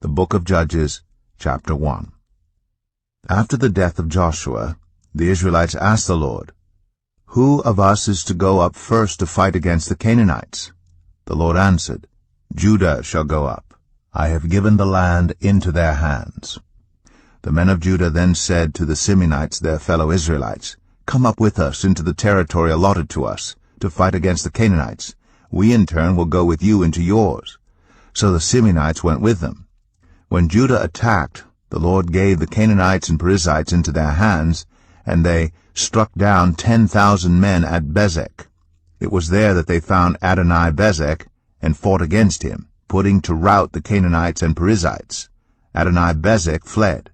The Book of Judges, chapter 1. After the death of Joshua, the Israelites asked the Lord, "Who of us is to go up first to fight against the Canaanites?" The Lord answered, "Judah shall go up. I have given the land into their hands." The men of Judah then said to the Simeonites, their fellow Israelites, "Come up with us into the territory allotted to us, to fight against the Canaanites. We in turn will go with you into yours." So the Simeonites went with them. When Judah attacked, the Lord gave the Canaanites and Perizzites into their hands, and they struck down 10,000 men at Bezek. It was there that they found Adoni-Bezek and fought against him, putting to rout the Canaanites and Perizzites. Adoni-Bezek fled,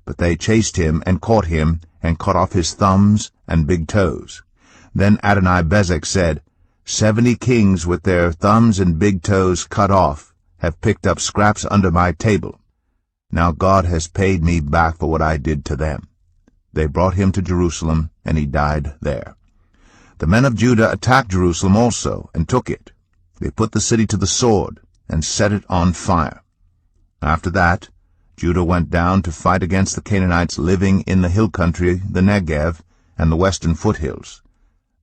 but they chased him and cut off his thumbs and big toes. Then Adoni-Bezek said, 70 kings with their thumbs and big toes cut off have picked up scraps under my table. Now God has paid me back for what I did to them." They brought him to Jerusalem, and he died there. The men of Judah attacked Jerusalem also, and took it. They put the city to the sword, and set it on fire. After that, Judah went down to fight against the Canaanites living in the hill country, the Negev, and the western foothills.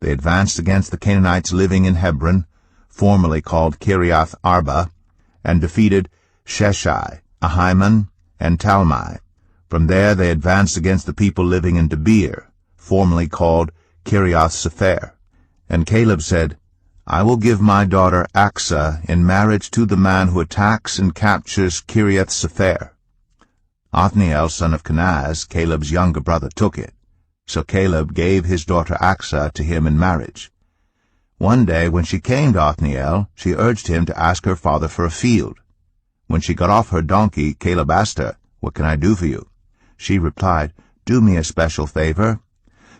They advanced against the Canaanites living in Hebron, formerly called Kiriath Arba, and defeated Sheshai, Ahiman, and Talmai. From there they advanced against the people living in Debir, formerly called Kiriath Sepher. And Caleb said, "I will give my daughter Achsah in marriage to the man who attacks and captures Kiriath Sepher." Othniel, son of Kenaz, Caleb's younger brother, took it. So Caleb gave his daughter Achsah to him in marriage. One day when she came to Othniel, she urged him to ask her father for a field. When she got off her donkey, Caleb asked her, "What can I do for you?" She replied, "Do me a special favor.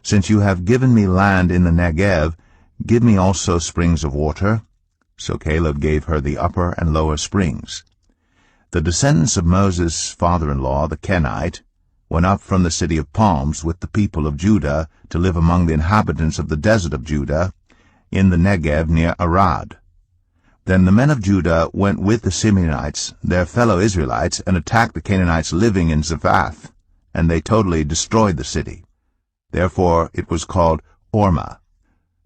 Since you have given me land in the Negev, give me also springs of water." So Caleb gave her the upper and lower springs. The descendants of Moses' father-in-law, the Kenite, went up from the city of palms with the people of Judah to live among the inhabitants of the desert of Judah, in the Negev near Arad. Then the men of Judah went with the Simeonites, their fellow Israelites, and attacked the Canaanites living in Zephath, and they totally destroyed the city. Therefore it was called Ormah.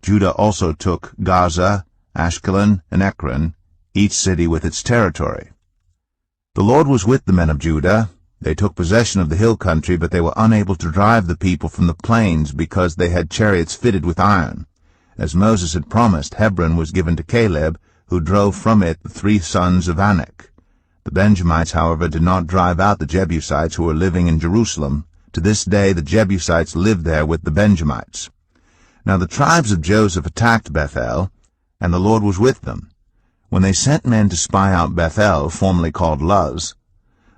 Judah also took Gaza, Ashkelon, and Ekron, each city with its territory. The Lord was with the men of Judah. They took possession of the hill country, but they were unable to drive the people from the plains because they had chariots fitted with iron. As Moses had promised, Hebron was given to Caleb, who drove from it the 3 sons of Anak. The Benjamites, however, did not drive out the Jebusites who were living in Jerusalem. To this day the Jebusites live there with the Benjamites. Now the tribes of Joseph attacked Bethel, and the Lord was with them. When they sent men to spy out Bethel, formerly called Luz,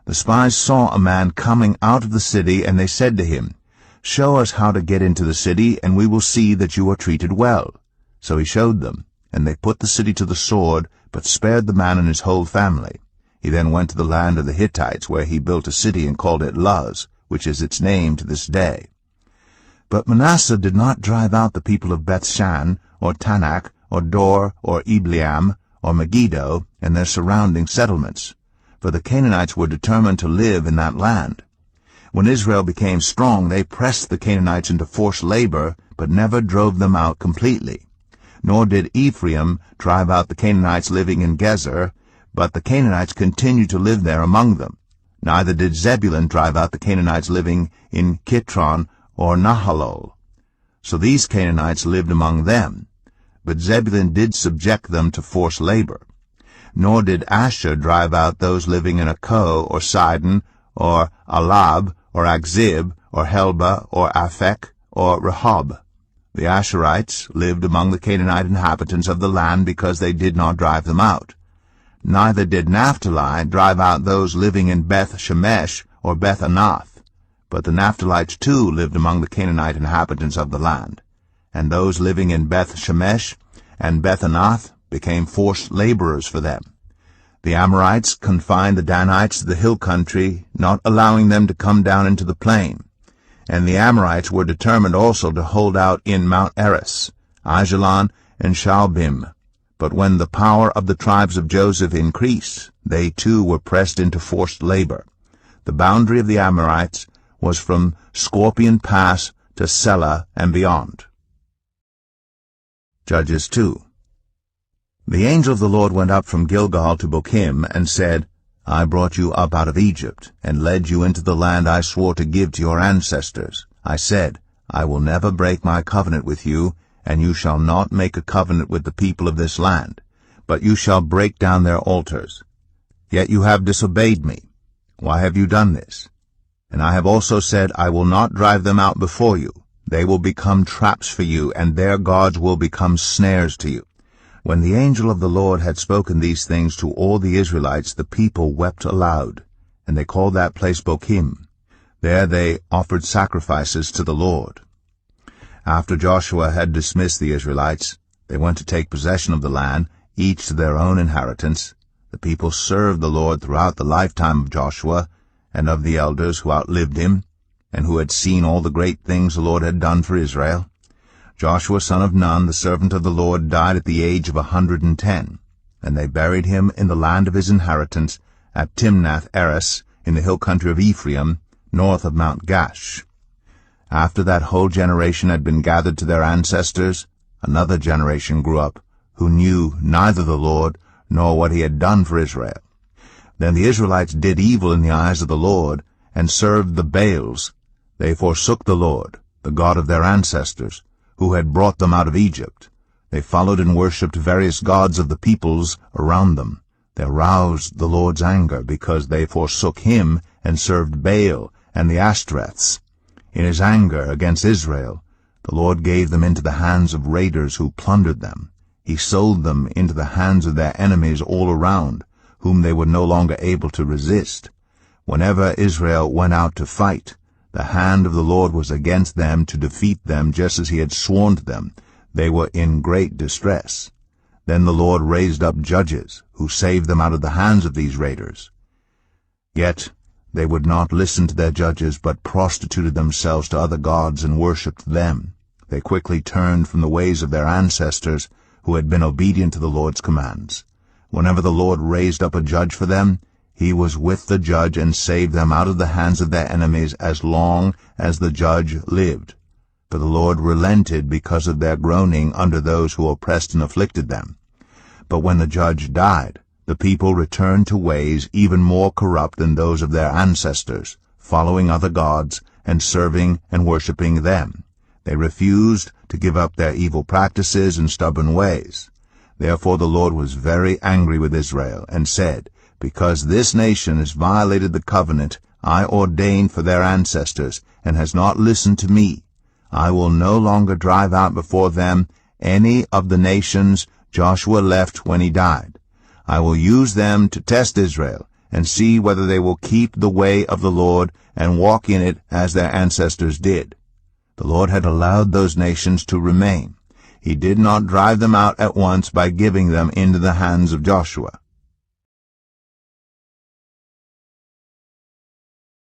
the spies saw a man coming out of the city, and they said to him, "Show us how to get into the city, and we will see that you are treated well." So he showed them, and they put the city to the sword, but spared the man and his whole family. He then went to the land of the Hittites, where he built a city and called it Luz, which is its name to this day. But Manasseh did not drive out the people of Bethshan, or Tanakh, or Dor, or Ibleam, or Megiddo, and their surrounding settlements, for the Canaanites were determined to live in that land. When Israel became strong, they pressed the Canaanites into forced labor, but never drove them out completely. Nor did Ephraim drive out the Canaanites living in Gezer, but the Canaanites continued to live there among them. Neither did Zebulun drive out the Canaanites living in Kitron or Nahalol. So these Canaanites lived among them, but Zebulun did subject them to forced labor. Nor did Asher drive out those living in Akko or Sidon or Alab or Akzib or Helba or Aphek or Rehob. The Asherites lived among the Canaanite inhabitants of the land because they did not drive them out. Neither did Naphtali drive out those living in Beth Shemesh or Beth Anath, but the Naphtalites too lived among the Canaanite inhabitants of the land. And those living in Beth Shemesh and Beth Anath became forced laborers for them. The Amorites confined the Danites to the hill country, not allowing them to come down into the plain. And the Amorites were determined also to hold out in Mount Eris, Ajalon, and Shaalbim. But when the power of the tribes of Joseph increased, they too were pressed into forced labor. The boundary of the Amorites was from Scorpion Pass to Selah and beyond. Judges 2. The angel of the Lord went up from Gilgal to Bochim, and said, I brought you up out of Egypt, and led you into the land I swore to give to your ancestors. I said, I will never break my covenant with you, and you shall not make a covenant with the people of this land, but you shall break down their altars. Yet you have disobeyed me. Why have you done this? And I have also said, I will not drive them out before you. They will become traps for you, and their gods will become snares to you. When the angel of the Lord had spoken these things to all the Israelites, the people wept aloud, and they called that place Bochim. There they offered sacrifices to the Lord. After Joshua had dismissed the Israelites, they went to take possession of the land, each to their own inheritance. The people served the Lord throughout the lifetime of Joshua and of the elders who outlived him, and who had seen all the great things the Lord had done for Israel. Joshua son of Nun, the servant of the Lord, died at the age of 110, and they buried him in the land of his inheritance at Timnath-Eres in the hill country of Ephraim, north of Mount Gash. After that whole generation had been gathered to their ancestors, another generation grew up, who knew neither the Lord nor what he had done for Israel. Then the Israelites did evil in the eyes of the Lord, and served the Baals. They forsook the Lord, the God of their ancestors, who had brought them out of Egypt. They followed and worshipped various gods of the peoples around them. They aroused the Lord's anger, because they forsook him and served Baal and the Ashtoreths. In his anger against Israel, the Lord gave them into the hands of raiders who plundered them. He sold them into the hands of their enemies all around, whom they were no longer able to resist. Whenever Israel went out to fight, the hand of the Lord was against them to defeat them, just as he had sworn to them. They were in great distress. Then the Lord raised up judges, who saved them out of the hands of these raiders. Yet they would not listen to their judges, but prostituted themselves to other gods and worshipped them. They quickly turned from the ways of their ancestors, who had been obedient to the Lord's commands. Whenever the Lord raised up a judge for them, he was with the judge and saved them out of the hands of their enemies as long as the judge lived. For the Lord relented because of their groaning under those who oppressed and afflicted them. But when the judge died, the people returned to ways even more corrupt than those of their ancestors, following other gods and serving and worshipping them. They refused to give up their evil practices and stubborn ways. Therefore the Lord was very angry with Israel, and said, Because this nation has violated the covenant I ordained for their ancestors, and has not listened to me, I will no longer drive out before them any of the nations Joshua left when he died. I will use them to test Israel, and see whether they will keep the way of the Lord and walk in it as their ancestors did. The Lord had allowed those nations to remain. He did not drive them out at once by giving them into the hands of Joshua.